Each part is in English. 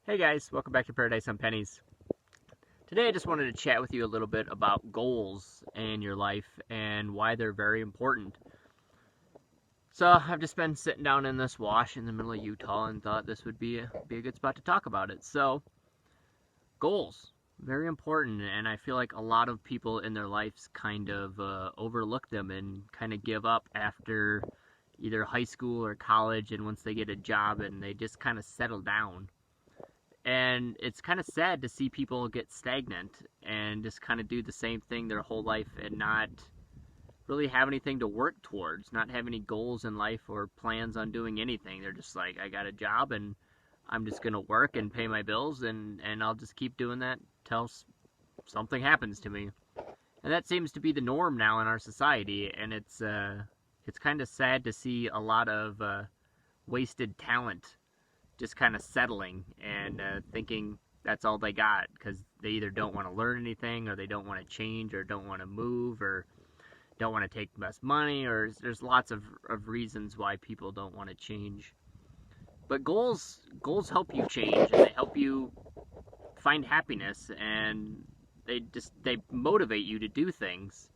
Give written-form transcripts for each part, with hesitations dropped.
Hey guys, welcome back to Paradise on Pennies. Today I just wanted to chat with you a little bit about goals in your life and why they're very important. So I've just been sitting down in this wash in the middle of Utah and thought this would be a good spot to talk about it. So goals, very important, and I feel like a lot of people in their lives kind of overlook them and kind of give up after either high school or college, and once they get a job and they just kind of settle down. And it's kind of sad to see people get stagnant and just kind of do the same thing their whole life and not really have anything to work towards, not have any goals in life or plans on doing anything. They're just like, I got a job and I'm just going to work and pay my bills, and I'll just keep doing that till something happens to me. And that seems to be the norm now in our society, and it's kind of sad to see a lot of wasted talent just kind of settling and thinking that's all they got because they either don't want to learn anything or they don't want to change or don't want to move or don't want to take less money, or there's lots of reasons why people don't want to change. But goals help you change, and they help you find happiness, and they motivate you to do things.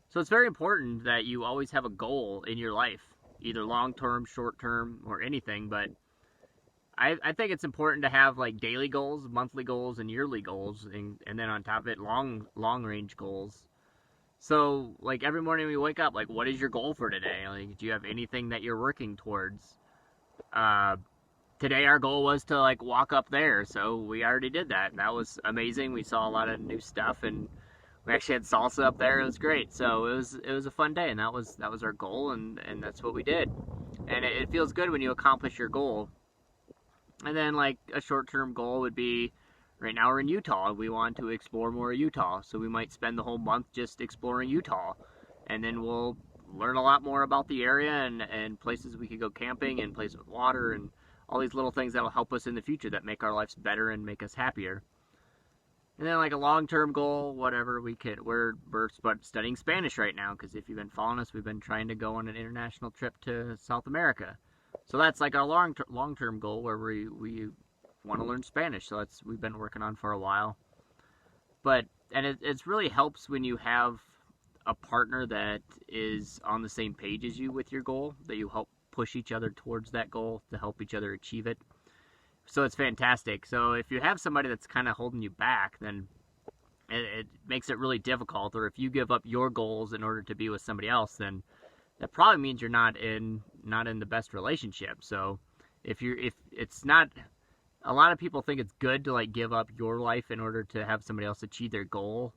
So it's very important that you always have a goal in your life, either long term, short term, or anything. But I think it's important to have like daily goals, monthly goals, and yearly goals, and then on top of it, long range goals. So like every morning we wake up, like what is your goal for today? Like, do you have anything that you're working towards? Uh, Today our goal was to like walk up there, so we already did that. That was amazing. We saw a lot of new stuff, and we actually had salsa up there. It was great. So it was a fun day, and that was our goal, and that's what we did. And it feels good when you accomplish your goal. And then, like, a short term goal would be right now we're in Utah. We want to explore more of Utah. So we might spend the whole month just exploring Utah. And then we'll learn a lot more about the area and places we could go camping and places with water and all these little things that will help us in the future that make our lives better and make us happier. And then, like, a long term goal, whatever we could. We're studying Spanish right now because if you've been following us, we've been trying to go on an international trip to South America. So that's like our long term goal where we want to learn Spanish. So that's we've been working on for a while. But and it really helps when you have a partner that is on the same page as you with your goal, that you help push each other towards that goal to help each other achieve it. So it's fantastic. So if you have somebody that's kind of holding you back, then it makes it really difficult. Or if you give up your goals in order to be with somebody else, then that probably means you're not in the best relationship. So if it's not, a lot of people think it's good to like give up your life in order to have somebody else achieve their goal,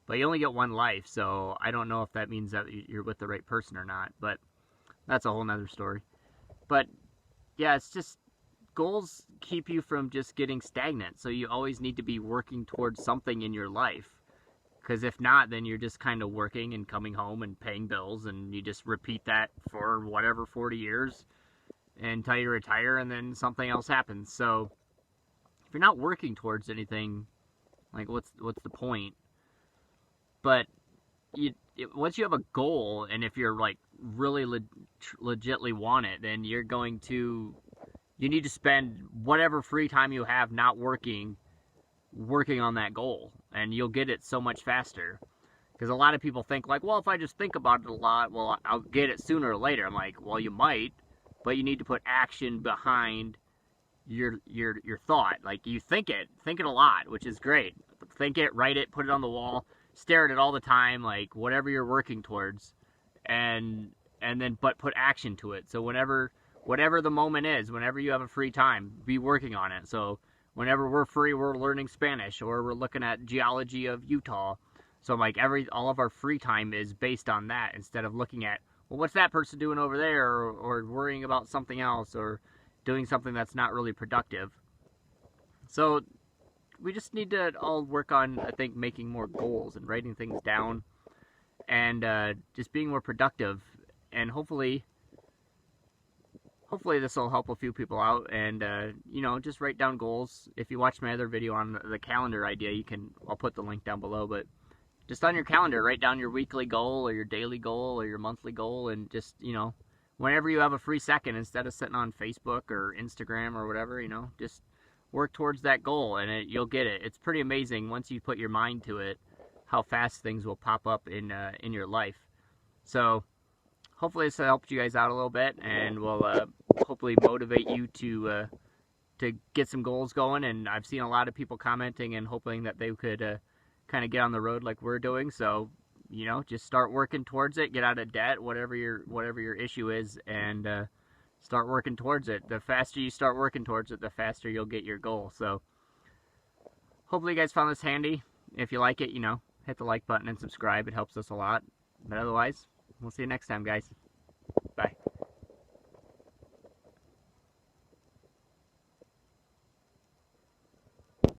but you only get one life. So I don't know if that means that you're with the right person or not, but that's a whole nother story. But yeah, it's just goals keep you from just getting stagnant. So you always need to be working towards something in your life. Because if not, then you're just kind of working and coming home and paying bills, and you just repeat that for whatever 40 years until you retire, and then something else happens. So if you're not working towards anything, like what's the point? But once you have a goal, and if you're like really legitly want it, then you need to spend whatever free time you have not working on that goal, and you'll get it so much faster. Because a lot of people think like, well, if I just think about it a lot, well, I'll get it sooner or later. I'm like, well, you might, but you need to put action behind your thought. Like, you think it a lot, which is great. Think it, write it, put it on the wall, stare at it all the time, like whatever you're working towards, and then but put action to it. So whatever the moment is, whenever you have a free time, be working on it. So whenever we're free, we're learning Spanish, or we're looking at geology of Utah. So like all of our free time is based on that, instead of looking at, well, what's that person doing over there, or worrying about something else, or doing something that's not really productive. So we just need to all work on, I think, making more goals and writing things down, and just being more productive. And hopefully this will help a few people out, and just write down goals. If you watch my other video on the calendar idea, I'll put the link down below, but just on your calendar, write down your weekly goal or your daily goal or your monthly goal, and just, whenever you have a free second, instead of sitting on Facebook or Instagram or whatever, just work towards that goal, and you'll get it. It's pretty amazing once you put your mind to it, how fast things will pop up in your life. So hopefully this helped you guys out a little bit, and will hopefully motivate you to get some goals going. And I've seen a lot of people commenting and hoping that they could kind of get on the road like we're doing. So just start working towards it. Get out of debt, whatever your issue is, and start working towards it. The faster you start working towards it, the faster you'll get your goal. So hopefully you guys found this handy. If you like it, hit the like button and subscribe. It helps us a lot. But otherwise, we'll see you next time, guys. Bye.